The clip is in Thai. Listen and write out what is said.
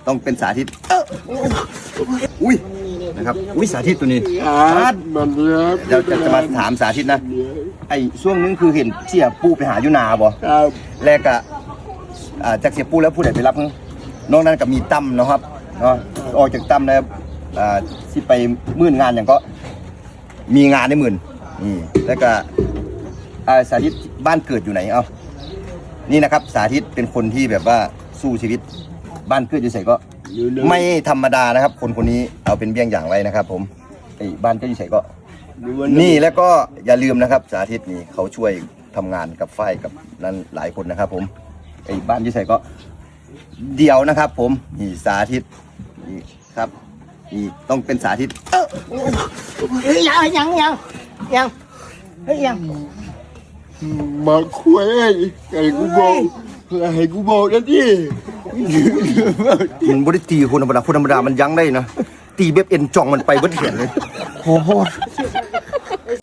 ต้องเป็นสาธิตอุ้ยนะครับอุ้ยสาธิตตัวนี้มันเยอะ เดี๋ยวจะมาถามสาธิตนะไอ้ช่วงนึงคือเห็นเสียปูไปหายุนาบ่ ครับ แรกอะจากเสียปูแล้วผู้ใดไปรับน้องนั้นก็มีตั้มเนาะครับเนาะออกจากตั้มแล้วที่ไปมื่นงานอย่างก็มีงานในหมื่นนี่แล้วก็สาธิตบ้านเกิดอยู่ไหนเอานี่นะครับสาธิตเป็นคนที่แบบว่าสู้ชีวิตบ้านเกิดอยู่ไสก็ไม่ธรรมดานะครับคนนี้เอาเป็นเบี้ยงอย่างไรนะครับผมไอ้บ้านเกิดอยู่ไสก็นี่แล้วก็อย่าลืมนะครับสาธิตนี่เขาช่วยทำงานกับฝ้ายกับนั้นหลายคนนะครับผมไอ้บ้านอยู่ไสก็เดียวนะครับผมนี่สาธิตนี่ครับนี่ต้องเป็นสาธิตยังมาคุยให้กูบอกนั่นดิ มันบริตีคนธรรมดามันยั้งได้นะตีเบ็บเอ็นจ่องมันไปเบิดเขียนเลยโอ้โห